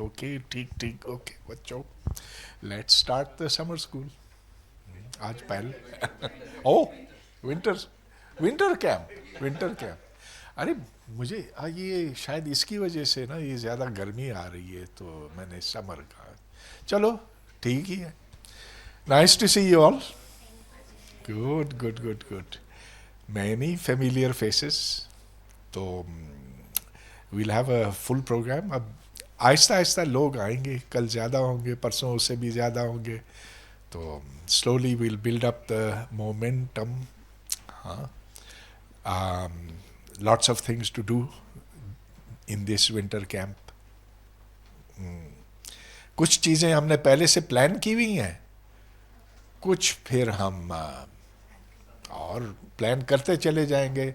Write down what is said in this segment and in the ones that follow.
Okay ٹھیک ٹھیک okay بچوں let start the summer school. آج پہلے او winter winter camp winter camp. ارے مجھے یہ شاید اس کی وجہ سے نا یہ زیادہ گرمی آ رہی ہے تو میں نے سمر کہا. چلو ٹھیک ہی ہے. Nice to see you all. Good good good good. Many familiar faces. تو we'll have a full program. اب آہستہ آہستہ لوگ آئیں گے. کل زیادہ ہوں گے, پرسوں اس سے بھی زیادہ ہوں گے. تو slowly we'll build up the momentum. ہاں, lots of things to do in this winter camp. کچھ چیزیں ہم نے پہلے سے پلان کی ہوئی ہیں, کچھ پھر ہم اور پلان کرتے چلے جائیں گے.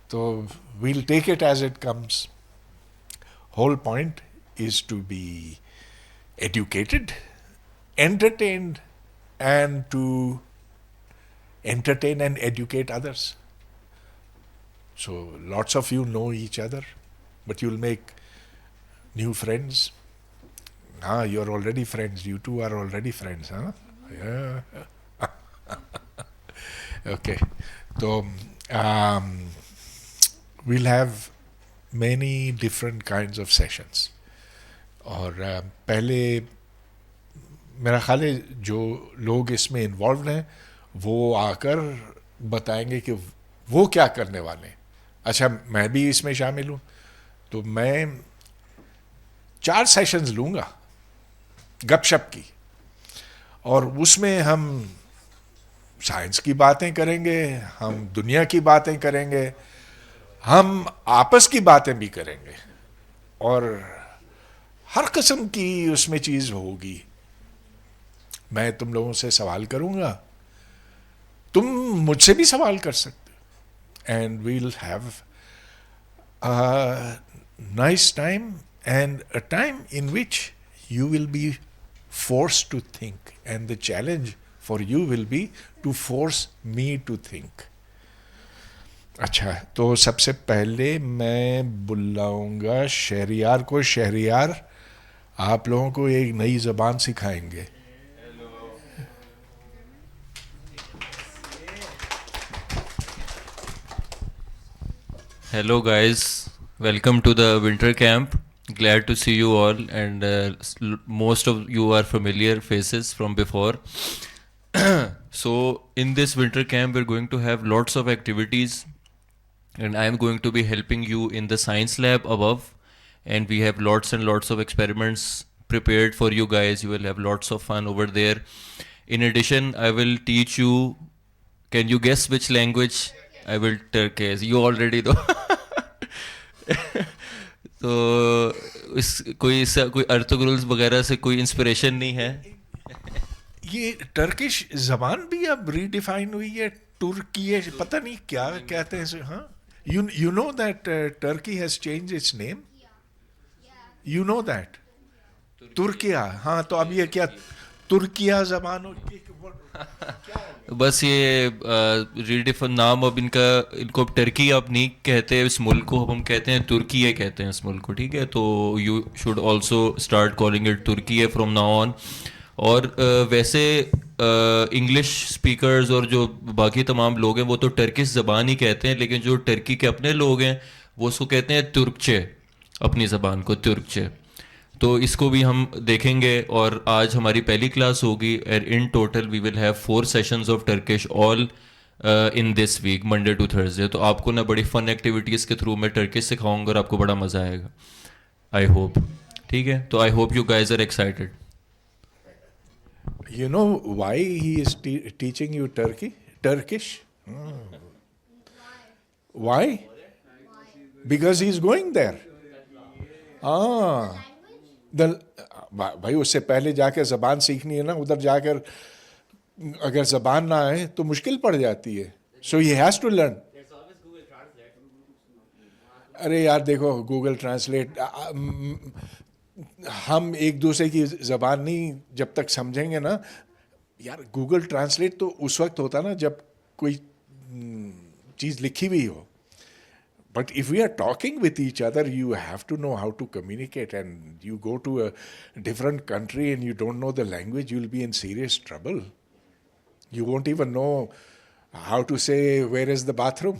تو we'll take it as it comes. Whole point is to be educated, entertained, and to entertain and educate others. So lots of you know each other, but you'll make new friends. You're already friends. You two are already friends, huh? Yeah. Okay. So we'll have many different kinds of sessions. اور پہلے میرا خیال ہے جو لوگ اس میں involved ہیں وہ آ کر بتائیں گے کہ وہ کیا کرنے والے ہیں. اچھا میں بھی اس میں شامل ہوں. تو میں 4 سیشنز لوں گا گپ شپ کی, اور اس میں ہم سائنس کی باتیں کریں گے, ہم دنیا کی باتیں کریں گے, ہم آپس کی باتیں بھی کریں گے, اور ہر قسم کی اس میں چیز ہوگی. میں تم لوگوں سے سوال کروں گا, تم مجھ سے بھی سوال کر سکتے. And we'll have nice time, and a time in which you will be forced to think, and the challenge for you will be to force me to think. اچھا, تو سب سے پہلے میں بلاؤں گا شہریار کو. شہریار آپ لوگوں کو ایک نئی زبان سکھائیں گے. Hello guys, welcome to the winter camp. Glad to see you all, and most of you are familiar faces from before. So in this winter camp we're going to have lots of activities, and I am going to be helping you in the science lab above, and we have lots and lots of experiments prepared for you guys. You will have lots of fun over there. In addition, I will teach you, can you guess which language I will Turkish? You already know. تو کوئی ارتگرلز وغیرہ سے کوئی inspiration نہیں ہے. یہ Turkish زبان بھی اب ریڈیفائن ہوئی ہے, ترکی پتہ نہیں کیا کہتے ہیں. ہاں, you know that Turkey has change its name. You know that Türkiye. ہاں, تو اب یہ کیا ترکیہ زبان ہو. بس یہ نام اب ان کو اب ٹرکی اب نہیں کہتے اس ملک کو, اب ہم کہتے ہیں ترکیہ کہتے ہیں اس ملک کو. ٹھیک ہے, تو you should also start calling it Türkiye from now on. اور ویسے انگلش اسپیکرز اور جو باقی تمام لوگ ہیں وہ تو ٹرکش زبان ہی کہتے ہیں, لیکن جو ٹرکی کے اپنے لوگ ہیں وہ اس کو کہتے ہیں ترکچے, اپنی زبان کو ترکچے. تو اس کو بھی ہم دیکھیں گے. اور آج ہماری پہلی کلاس ہوگی, in total we will have 4 sessions of Turkish all in this week, Monday to Thursday. تو آپ کو نا بڑی فن ایکٹیویٹیز کے تھرو میں ٹرکش سکھاؤں گا اور آپ کو بڑا مزہ آئے گا, آئی ہوپ. ٹھیک ہے, تو I hope you guys are excited. You know why he is teaching you Turkish? Why? Because he is going there. بھائی اس سے پہلے جا کے زبان سیکھنی ہے نا, ادھر جا کر اگر زبان نہ آئے تو مشکل پڑ جاتی ہے. So he has to learn. ارے یار دیکھو گوگل ٹرانسلیٹ, ہم ایک دوسرے کی زبان نہیں جب تک سمجھیں گے نا یار. گوگل ٹرانسلیٹ تو اس وقت ہوتا نا جب کوئی چیز لکھی ہوئی ہو. But if we are talking with each other, you have to know how to communicate. And you go to a different country and you don't know the language, you'll be in serious trouble. You won't even know how to say, where is the bathroom?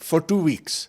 for 2 weeks.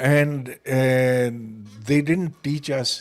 and they didn't teach us.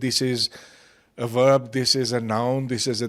this is a verb, this is a noun, this is a.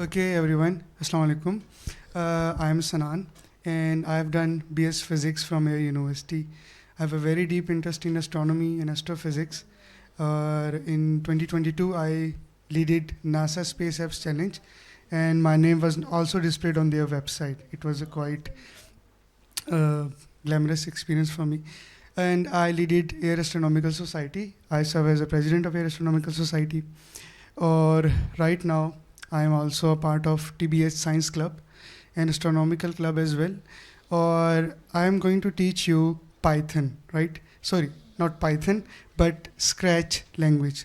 Okay, everyone. Assalamu alaikum. I am Sanan, and I have done BS Physics from Air University. I have a very deep interest in astronomy and astrophysics. In 2022, I leaded NASA Space Apps Challenge, and my name was also displayed on their website. It was a quite glamorous experience for me. And I leaded Air Astronomical Society. I serve as a president of Air Astronomical Society. Or right now, I am also a part of TBS Science Club and Astronomical Club as well. Or I am going to teach you Python, right? Sorry, not Python, but Scratch language.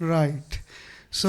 Right. So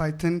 Python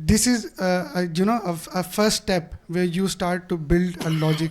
this is you know a first step where you start to build a logic.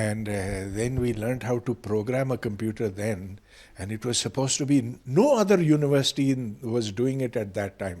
and then we learned how to program a computer then, and it was supposed to be, no other university was doing it at that time.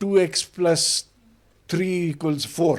2x + 3 = 4,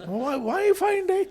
Why find x?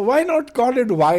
why not call it y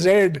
z?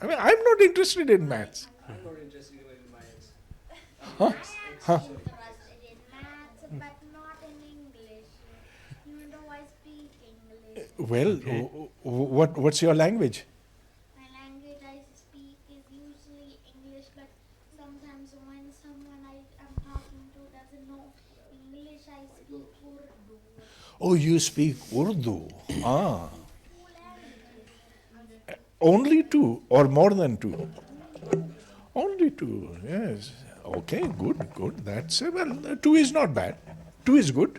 I mean, I'm not interested in maths. Huh? Huh? Interested in maths, but not in English. Even though I speak English, Well, what's your language? my language I speak is usually English, but sometimes when someone I am talking to doesn't know English, I speak Urdu. Oh, you speak Urdu. Ah. Only two or more than two? Only two, yes. Okay, good. That's well, two is not bad. Two is good.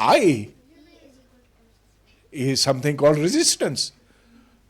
I is something called resistance.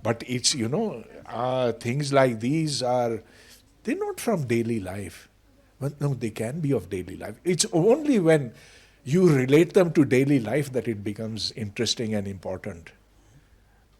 But it's, things like these they're not from daily life. But no, they can be of daily life. It's only when you relate them to daily life that it becomes interesting and important.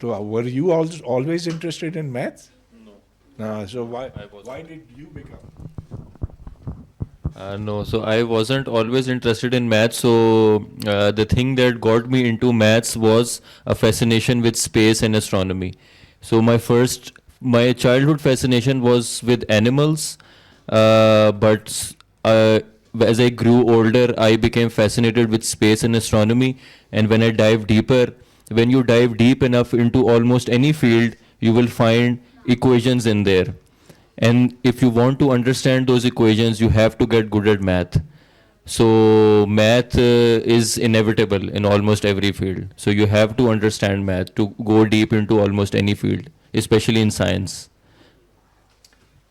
So were you always interested in maths? No. So why did you become? No, so I wasn't always interested in maths. So the thing that got me into maths was a fascination with space and astronomy. So my childhood fascination was with animals, but as I grew older, I became fascinated with space and astronomy. And when you dive deep enough into almost any field, you will find equations in there. And if you want to understand those equations, you have to get good at math. So math is inevitable in almost every field. So you have to understand math to go deep into almost any field, especially in science.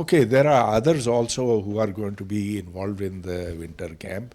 Okay, there are others also who are going to be involved in the winter camp.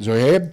Zoheb,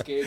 Cave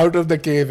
Out of the cave.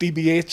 TBH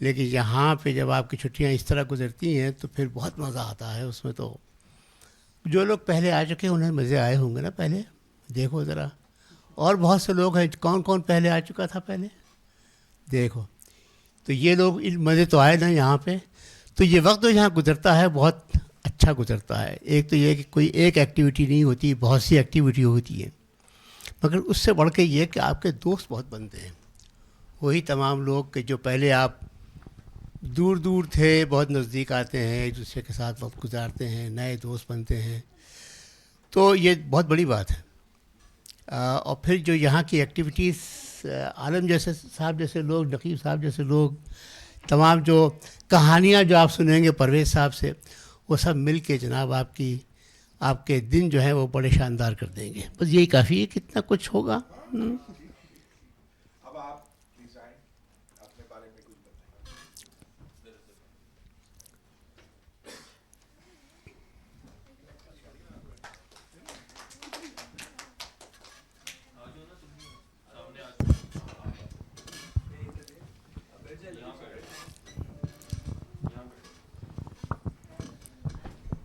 لیکن یہاں پہ جب آپ کی چھٹیاں اس طرح گزرتی ہیں تو پھر بہت مزہ آتا ہے اس میں. تو جو لوگ پہلے آ چکے ہیں انہیں مزے آئے ہوں گے نا پہلے. دیکھو ذرا اور بہت سے لوگ ہیں, کون کون پہلے آ چکا تھا پہلے, دیکھو. تو یہ لوگ مزے تو آئے نا یہاں پہ. تو یہ وقت جو یہاں گزرتا ہے بہت اچھا گزرتا ہے. ایک تو یہ کہ کوئی ایک ایکٹیویٹی نہیں ہوتی, بہت سی ایکٹیویٹی ہوتی ہے, مگر اس سے بڑھ کے یہ کہ آپ کے دوست بہت بنتے ہیں. وہی تمام لوگ کہ جو پہلے آپ دور دور تھے بہت نزدیک آتے ہیں, ایک دوسرے کے ساتھ وقت گزارتے ہیں, نئے دوست بنتے ہیں. تو یہ بہت بڑی بات ہے. اور پھر جو یہاں کی ایکٹیویٹیز, عالم جیسے صاحب جیسے لوگ, نقیب صاحب جیسے لوگ, تمام جو کہانیاں جو آپ سنیں گے پرویز صاحب سے, وہ سب مل کے جناب آپ کے دن جو ہیں وہ بڑے شاندار کر دیں گے. بس یہی کافی ہے, کتنا کچھ ہوگا. اب آپ پلیز آئیں, اپنے بارے میں کچھ بتائیں.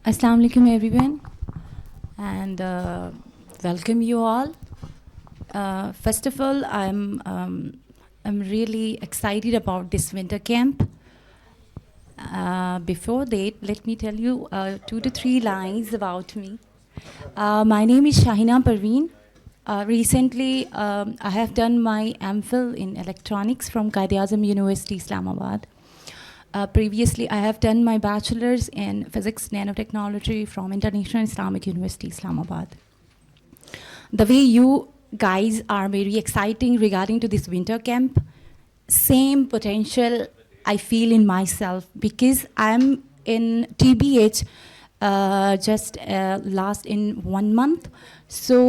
Assalamu alaikum everyone, and welcome you all. First of all, I'm really excited about this winter camp. Before that, let me tell you 2 to 3 lines about me. My name is Shahina Parveen. Recently, I have done my MPhil in electronics from Quaid-e-Azam University, Islamabad. Previously, I have done my bachelor's in physics nanotechnology from International Islamic University, Islamabad. The way you guys are very exciting regarding to this winter camp, same potential I feel in myself, because I'm in TBH just last in 1 month. So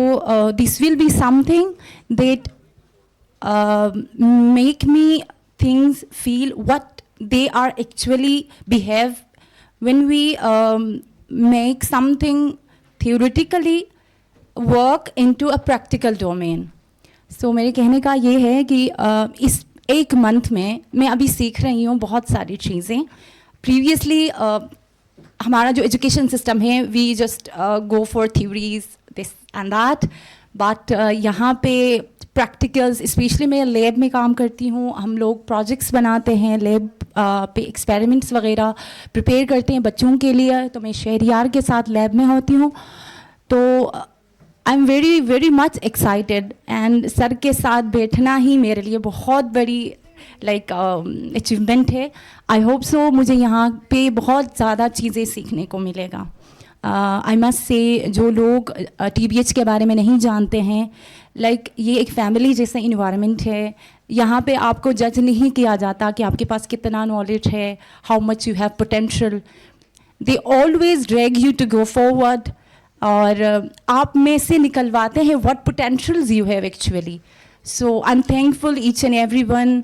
this will be something that make me things feel what they are actually behave when we make something theoretically work into a practical domain. So میرے کہنے کا یہ ہے کہ اس 1 month میں میں ابھی سیکھ رہی ہوں بہت ساری چیزیں. پریویسلی ہمارا جو ایجوکیشن سسٹم ہے, we just go for theories this and that, but یہاں پہ پریکٹیکلز, اسپیشلی میں لیب میں کام کرتی ہوں, ہم لوگ پروجیکٹس بناتے ہیں, لیب پہ ایکسپیریمنٹس وغیرہ پریپیئر کرتے ہیں بچوں کے لیے. تو میں شہریار کے ساتھ لیب میں ہوتی ہوں. تو I am very very much excited, and sir کے ساتھ بیٹھنا ہی میرے لیے بہت بڑی لائک اچیومنٹ ہے. آئی ہوپ سو مجھے یہاں پہ بہت زیادہ چیزیں سیکھنے کو ملے گا. آئی مسٹ سے جو لوگ ٹی بی ایچ کے بارے میں نہیں جانتے ہیں, لائک یہ ایک فیملی جیسا انوائرمنٹ ہے. یہاں پہ آپ کو جج نہیں کیا جاتا کہ آپ کے پاس کتنا نالج ہے, how much you have potential. They always drag you to go forward, اور آپ میں سے نکلواتے ہیں what potentials you have actually. So I am thankful each and every one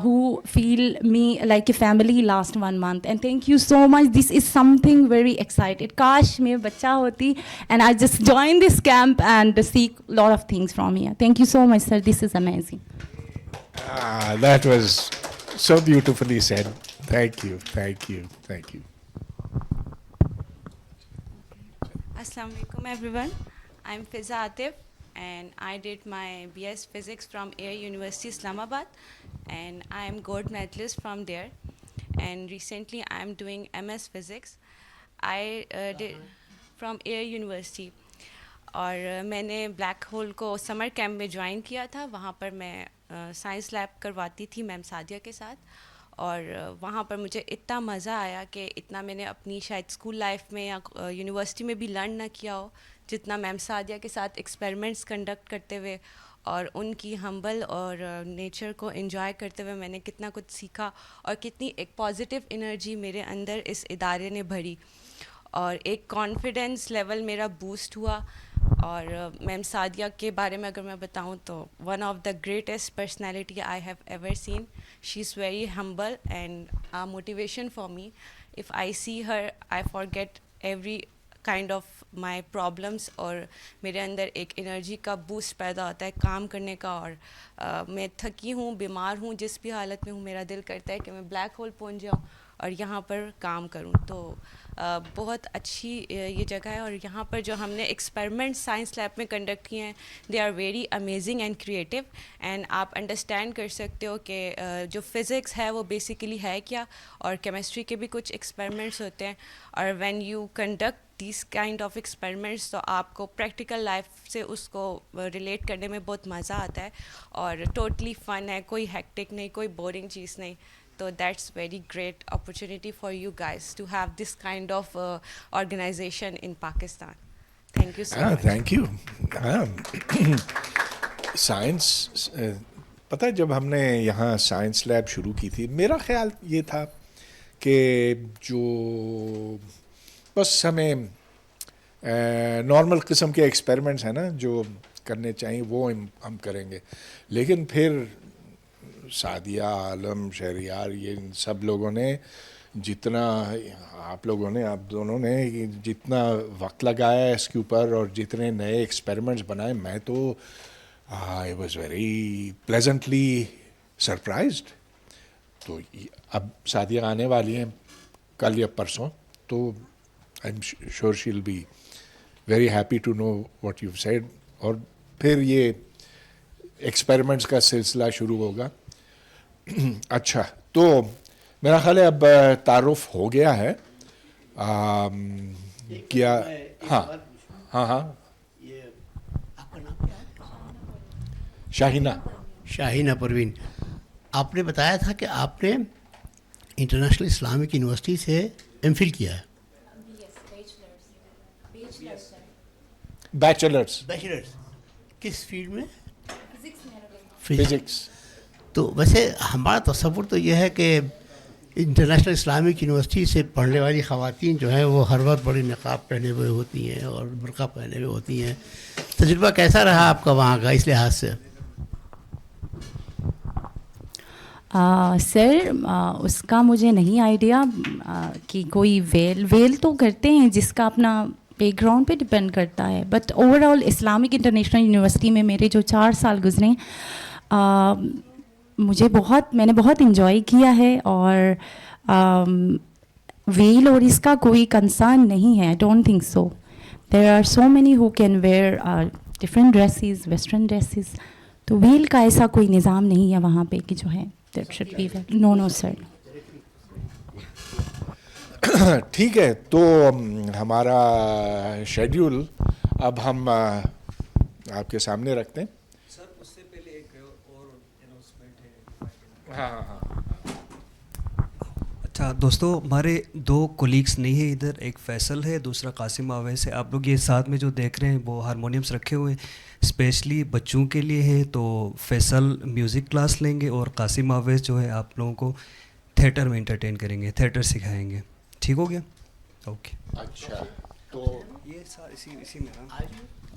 who feel me like a family last 1 month, and thank you so much. This is something very excited. Kash mein bacha hoti and I just joined this camp and seek lot of things from here. Thank you so much, sir. This is amazing. That was so beautifully said. Thank you. Assalamu alaikum everyone. I'm Fiza Atif, and I did my BS Physics from Air University, Islamabad, and I am gold medalist from there. And recently I am doing MS Physics. I did from Air University. اور میں نے black hole کو summer camp میں join کیا تھا. وہاں پر میں science lab کرواتی تھی میم سعدیہ کے ساتھ, اور وہاں پر مجھے اتنا مزہ آیا کہ اتنا میں نے اپنی شاید اسکول لائف میں یا یونیورسٹی میں بھی لرن نہ کیا ہو جتنا میم سعدیہ کے ساتھ ایکسپیریمنٹس کنڈکٹ کرتے ہوئے اور ان کی ہمبل اور نیچر کو انجوائے کرتے ہوئے میں نے کتنا کچھ سیکھا, اور کتنی ایک پازیٹیو انرجی میرے اندر اس ادارے نے بھری, اور ایک کانفیڈنس لیول میرا بوسٹ ہوا. اور میم سعدیہ کے بارے میں اگر میں بتاؤں تو one of the greatest personality I have ever seen. She is very humble and motivation for me. If I see her, I forget every kind of my problems, اور میرے اندر ایک انرجی کا بوسٹ پیدا ہوتا ہے کام کرنے کا. اور میں تھکی ہوں, بیمار ہوں, جس بھی حالت میں ہوں, میرا دل کرتا ہے کہ میں بلیک ہول پہنچ جاؤں اور یہاں پر کام کروں. تو بہت اچھی یہ جگہ ہے, اور یہاں پر جو ہم نے ایکسپیریمنٹ سائنس لیب میں کنڈکٹ کیے ہیں, they are very amazing and creative. And آپ انڈرسٹینڈ کر سکتے ہو کہ جو فزکس ہے وہ بیسیکلی ہے کیا, اور کیمسٹری کے بھی کچھ ایکسپیریمنٹس ہوتے ہیں. اور when you conduct these kind of experiments, تو آپ کو پریکٹیکل لائف سے اس کو ریلیٹ کرنے میں بہت مزہ آتا ہے, اور ٹوٹلی فن ہے, کوئی ہیکٹک نہیں, کوئی بورنگ چیز نہیں. So that's very great opportunity for you guys to have this kind of organization in Pakistan. Thank you so much. Thank you. Science, پتہ ہے جب ہم نے یہاں سائنس لیب شروع کی تھی, میرا خیال یہ تھا کہ جو بس ہمیں نارمل قسم کے ایکسپیریمنٹس ہیں نا جو کرنے چاہیے وہ ہم کریں گے. لیکن پھر سعدیہ, عالم, شہریار, یہ سب لوگوں نے جتنا آپ لوگوں نے, آپ دونوں نے جتنا وقت لگایا ہے اس کے اوپر, اور جتنے نئے ایکسپیریمنٹس بنائے, میں تو I was very pleasantly surprised. تو اب سعدیہ آنے والی ہیں کل یا پرسوں, تو I am sure she will be very happy to know what you said. اور پھر یہ ایکسپیریمنٹس کا سلسلہ شروع ہوگا. اچھا, تو میرا خیال ہے اب تعارف ہو گیا ہے. کیا ہاں ہاں ہاں شاہینہ پروین, آپ نے بتایا تھا کہ آپ نے انٹرنیشنل اسلامک یونیورسٹی سے ایم فل کیا ہے. بیچلرس کس فیلڈ میں؟ فزکس. تو ویسے ہمارا تصور تو یہ ہے کہ انٹرنیشنل اسلامک یونیورسٹی سے پڑھنے والی خواتین جو ہیں وہ ہر وقت بڑی نقاب پہنے ہوئے ہوتی ہیں اور برقع پہنے ہوئے ہوتی ہیں. تجربہ کیسا رہا آپ کا وہاں کا اس لحاظ سے؟ سر اس کا مجھے نہیں آئیڈیا کہ کوئی ویل تو کرتے ہیں جس کا اپنا بیک گراؤنڈ پہ ڈپینڈ کرتا ہے. But over all Islamic international university میں میرے جو 4 سال گزرے, میں نے بہت انجوائے کیا ہے, اور ویل اور اس کا کوئی کنسرن نہیں ہے. I don't think so. There are so many who can wear different dresses, western dresses. تو ویل کا ایسا کوئی نظام نہیں ہے وہاں پہ کہ جو ہے دیٹ شوڈ بی ویل. نو سر. ٹھیک ہے, تو ہمارا شیڈیول اب ہم آپ کے سامنے رکھتے ہیں. سر اس سے پہلے ایک اور اناؤنسمنٹ ہے. ہاں ہاں ہاں. اچھا دوستو, ہمارے 2 کولیگس نہیں ہیں ادھر, ایک فیصل ہے, دوسرا قاسم آویس ہے. آپ لوگ یہ ساتھ میں جو دیکھ رہے ہیں وہ ہارمونیمس رکھے ہوئے ہیں, اسپیشلی بچوں کے لیے ہے. تو فیصل میوزک کلاس لیں گے, اور قاسم آویس جو ہے آپ لوگوں کو تھیٹر میں انٹرٹین کریں گے, تھیٹر سکھائیں گے. ٹھیک ہو گیا؟ اوکے. اچھا, تو یہ اسی میں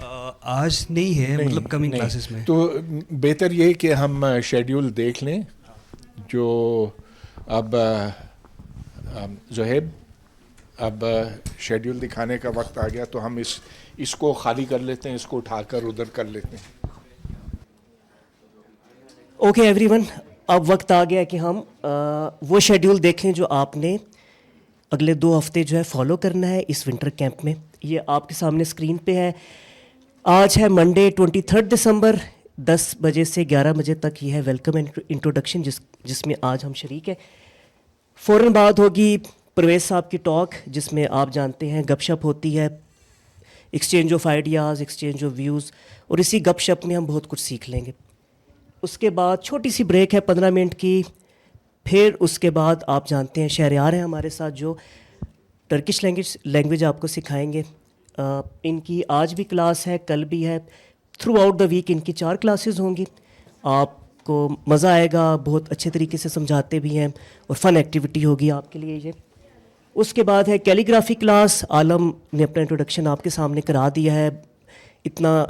آج نہیں ہے, مطلب کمنگ کلاسز میں. تو بہتر یہ کہ ہم شیڈیول دیکھ لیں. جو اب زہیب, اب شیڈیول دکھانے کا وقت آ گیا, تو ہم اس کو خالی کر لیتے ہیں, اس کو اٹھا کر ادھر کر لیتے ہیں. اوکے ایوری ون, اب وقت آ گیا کہ ہم وہ شیڈیول دیکھیں جو آپ نے اگلے 2 ہفتے جو ہے فالو کرنا ہے اس ونٹر کیمپ میں. یہ آپ کے سامنے اسکرین پہ ہے. آج ہے منڈے 23 دسمبر, 10 بجے سے 11 بجے تک یہ ہے ویلکم اینڈ انٹروڈکشن, جس میں آج ہم شریک ہیں. فوراً بعد ہوگی پرویز صاحب کی ٹاک, جس میں آپ جانتے ہیں گپ شپ ہوتی ہے, exchange of ideas, exchange of views, اور اسی گپ شپ میں ہم بہت کچھ سیکھ لیں گے. اس کے بعد چھوٹی سی بریک ہے 15 منٹ کی. پھر اس کے بعد آپ جانتے ہیں شہریار ہیں ہمارے ساتھ جو ٹرکش لینگویج آپ کو سکھائیں گے. ان کی آج بھی کلاس ہے, کل بھی ہے, تھرو آؤٹ دا ویک ان کی 4 کلاسز ہوں گی. آپ کو مزہ آئے گا, بہت اچھے طریقے سے سمجھاتے بھی ہیں, اور فن ایکٹیویٹی ہوگی آپ کے لیے یہ. اس کے بعد ہے کیلی گرافی کلاس. عالم نے اپنا انٹروڈکشن آپ کے سامنے کرا دیا ہے. اتنا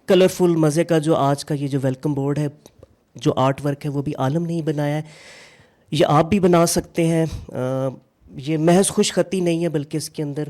کلرفل مزے کا جو آج کا یہ جو ویلکم بورڈ ہے, جو آرٹ ورک ہے, وہ بھی عالم نے ہی بنایا ہے. یہ آپ بھی بنا سکتے ہیں. یہ محض خوش خطی نہیں ہے, بلکہ اس کے اندر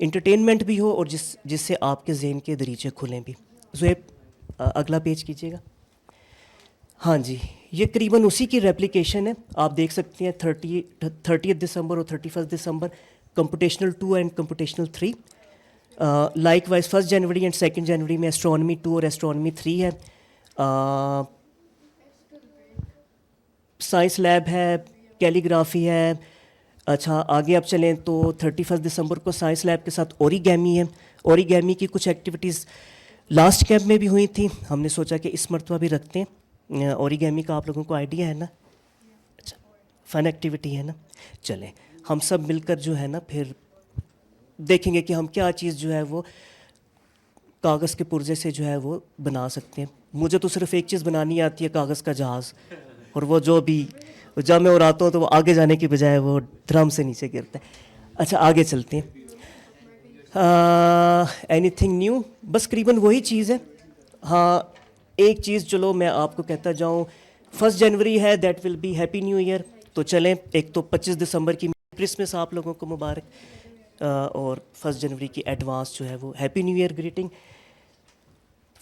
انٹرٹینمنٹ بھی ہو اور جس سے آپ کے ذہن کے دریچے کھلیں بھی. زہیب اگلا پیج کیجیے گا. ہاں جی, یہ قریباً اسی کی ریپلیکیشن ہے. آپ دیکھ سکتے ہیں 30 دسمبر اور 31 دسمبر competitional 2 and competitional 3. Likewise 1 جنوری اینڈ 2 جنوری میں ایسٹرونمی 2 اور ایسٹرونمی 3 ہے. سائنس لیب ہے, کیلیگرافی ہے. اچھا آگے آپ چلیں تو 31 دسمبر کو سائنس لیب کے ساتھ اوریگیمی ہے. اوریگیمی کی کچھ ایکٹیویٹیز لاسٹ کیمپ میں بھی ہوئی تھیں, ہم نے سوچا کہ اس مرتبہ بھی رکھتے ہیں. اوریگیمی کا آپ لوگوں کو آئیڈیا ہے نا؟ اچھا, فن ایکٹیویٹی ہے نا. چلیں ہم سب مل کر جو ہے نا پھر دیکھیں گے کہ ہم کیا چیز جو ہے وہ کاغذ کے پرزے سے جو ہے وہ بنا سکتے ہیں. مجھے تو صرف ایک چیز بنانی آتی ہے, کاغذ کا جہاز, اور وہ جو بھی جب میں اڑاتا ہوں تو وہ آگے جانے کی بجائے وہ ڈرم سے نیچے گرتا ہے. اچھا آگے چلتے ہیں. اینی تھنگ نیو, بس قریباً وہی چیز ہے. ہاں ایک چیز چلو میں آپ کو کہتا جاؤں, 1 جنوری ہے, that will be happy new year. تو چلیں, ایک تو 25 دسمبر کی کرسمس آپ لوگوں کو مبارک, اور 1 جنوری کی ایڈوانس جو ہے وہ happy new year greeting.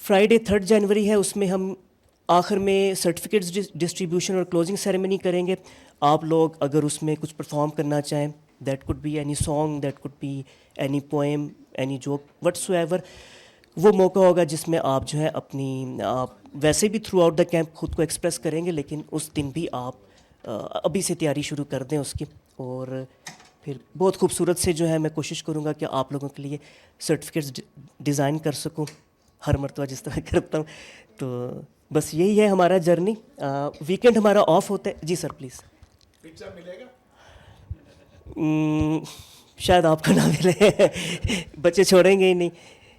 Friday 3 جنوری ہے, اس میں ہم آخر میں سرٹیفکیٹس ڈسٹریبیوشن اور کلوزنگ سیریمنی کریں گے. آپ لوگ اگر اس میں کچھ پرفارم کرنا چاہیں, that could be any song, that could be any poem, any joke, whatsoever, وہ موقع ہوگا جس میں آپ جو ہے اپنی ویسے بھی تھرو آؤٹ دا کیمپ خود کو ایکسپریس کریں گے, لیکن اس دن بھی آپ ابھی سے تیاری شروع کر دیں اس کی. اور پھر بہت خوبصورت سے جو ہے میں کوشش کروں گا کہ آپ لوگوں کے لیے سرٹیفکیٹس ڈیزائن کر سکوں ہر مرتبہ جس طرح کرتا ہوں. تو بس یہی ہے ہمارا جرنی. ویکینڈ ہمارا آف ہوتا ہے. جی سر پلیز. پیزا ملے گا؟ شاید آپ کو نہ ملے, بچے چھوڑیں گے ہی نہیں.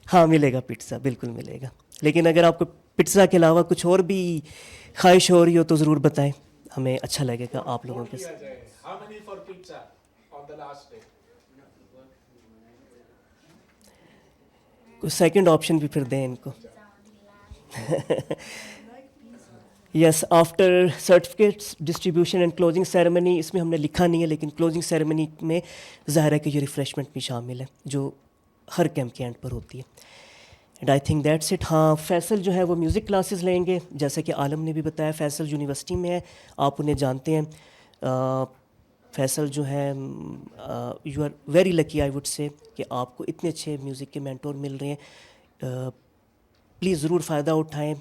ہاں ملے گا پیزا, بالکل ملے گا. لیکن اگر آپ کو پیزا کے علاوہ کچھ اور بھی خواہش ہو رہی ہو تو ضرور بتائیں, ہمیں اچھا لگے گا آپ لوگوں کے ساتھ. کوئی سیکنڈ آپشن بھی پھر دیں ان کو. Yes, after certificates distribution and closing ceremony, اس میں ہم نے لکھا نہیں ہے لیکن کلوزنگ سیریمنی میں ظاہر ہے کہ یہ ریفریشمنٹ بھی شامل ہے جو ہر کیمپ کے اینڈ پر ہوتی ہے. And I think that's it. ہاں فیصل جو ہے وہ میوزک کلاسز لیں گے, جیسا کہ عالم نے بھی بتایا. فیصل یونیورسٹی میں ہے, آپ انہیں جانتے ہیں. فیصل جو ہے you are very lucky I would say کہ آپ کو اتنے اچھے میوزک کے مینٹور مل رہے ہیں. پلیز ضرور فائدہ اٹھائیں.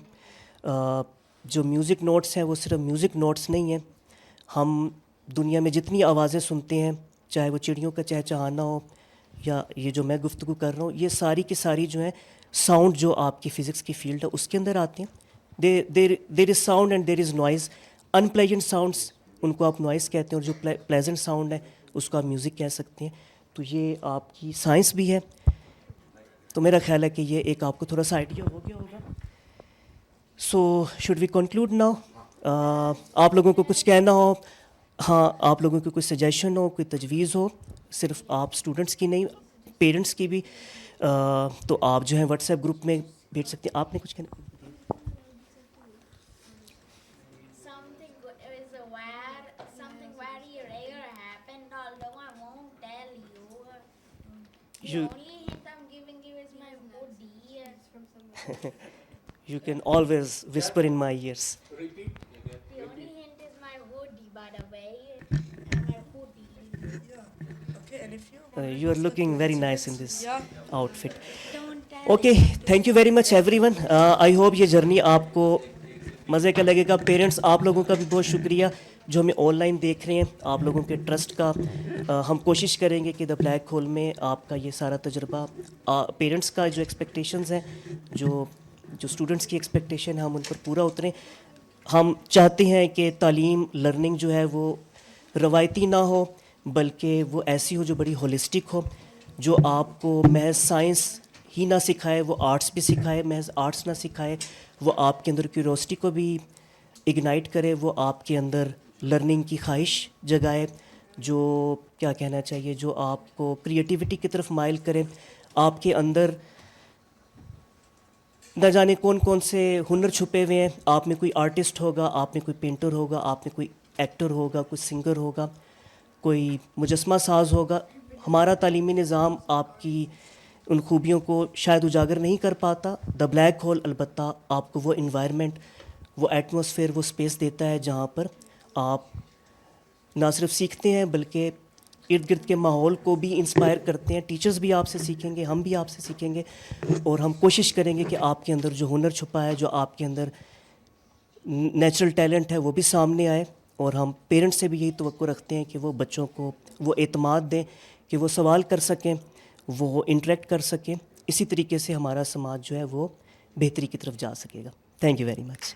جو میوزک نوٹس ہیں وہ صرف میوزک نوٹس نہیں ہیں. ہم دنیا میں جتنی آوازیں سنتے ہیں, چاہے وہ چڑیوں کا چہچہانا ہو یا یہ جو میں گفتگو کر رہا ہوں, یہ ساری کی ساری جو ہیں ساؤنڈ جو آپ کی فزکس کی فیلڈ ہے اس کے اندر آتے ہیں. There is sound and there is noise. Unpleasant sounds ان کو آپ نوائز کہتے ہیں, اور جو پلیزنٹ ساؤنڈ ہے اس کو آپ میوزک کہہ سکتے ہیں. تو یہ آپ کی سائنس بھی ہے. تو میرا خیال ہے کہ یہ ایک آپ کو تھوڑا سا آئیڈیا ہو گیا ہوگا. So should we conclude now? آپ لوگوں کو کچھ کہنا ہو, ہاں آپ لوگوں کی کوئی سجیشن ہو, کوئی تجویز ہو, صرف آپ اسٹوڈنٹس کی نہیں پیرنٹس کی بھی, تو آپ جو ہے واٹس ایپ گروپ میں بھیج سکتے ہیں. آپ نے کچھ کہنا؟ You can always whisper in my ears. Repeat. The only hint is my hoodie, by the way. My hoodie. Okay, and if you are looking very nice in this outfit. Okay, thank you very much everyone. I hope یہ journey آپ کو مزے کا لگے گا. Parents آپ لوگوں کا بھی بہت شکریہ جو ہمیں آن لائن دیکھ رہے ہیں. آپ لوگوں کے ٹرسٹ کا ہم کوشش کریں گے کہ دا بلیک ہول میں آپ کا یہ سارا تجربہ, پیرنٹس کا جو ایکسپیکٹیشنز ہیں, جو اسٹوڈنٹس کی ایکسپیکٹیشن ہے, ہم ان پر پورا اتریں. ہم چاہتے ہیں کہ تعلیم لرننگ جو ہے وہ روایتی نہ ہو, بلکہ وہ ایسی ہو جو بڑی ہولسٹک ہو, جو آپ کو محض سائنس ہی نہ سکھائے, وہ آرٹس بھی سکھائے. محض آرٹس نہ سکھائے, وہ آپ کے اندر کیوریوسٹی کو بھی اگنائٹ کرے, وہ آپ کے اندر لرننگ کی خواہش جگائے, جو کیا کہنا چاہیے, جو آپ کو کریٹیوٹی کی طرف مائل کرے. آپ کے اندر نہ جانے کون کون سے ہنر چھپے ہوئے ہیں. آپ میں کوئی آرٹسٹ ہوگا, آپ میں کوئی پینٹر ہوگا, آپ میں کوئی ایکٹر ہوگا, کوئی سنگر ہوگا, کوئی مجسمہ ساز ہوگا. ہمارا تعلیمی نظام آپ کی ان خوبیوں کو شاید اجاگر نہیں کر پاتا. دا بلیک ہول البتہ آپ کو وہ انوائرمنٹ، وہ ایٹماسفیئر، وہ اسپیس دیتا ہے جہاں پر آپ نہ صرف سیکھتے ہیں بلکہ ارد گرد کے ماحول کو بھی انسپائر کرتے ہیں. ٹیچرز بھی آپ سے سیکھیں گے، ہم بھی آپ سے سیکھیں گے، اور ہم کوشش کریں گے کہ آپ کے اندر جو ہنر چھپا ہے، جو آپ کے اندر نیچرل ٹیلنٹ ہے، وہ بھی سامنے آئے. اور ہم پیرنٹس سے بھی یہی توقع رکھتے ہیں کہ وہ بچوں کو وہ اعتماد دیں کہ وہ سوال کر سکیں، وہ انٹریکٹ کر سکیں. اسی طریقے سے ہمارا سماج جو ہے وہ بہتری کی طرف جا سکے گا. Thank you very much.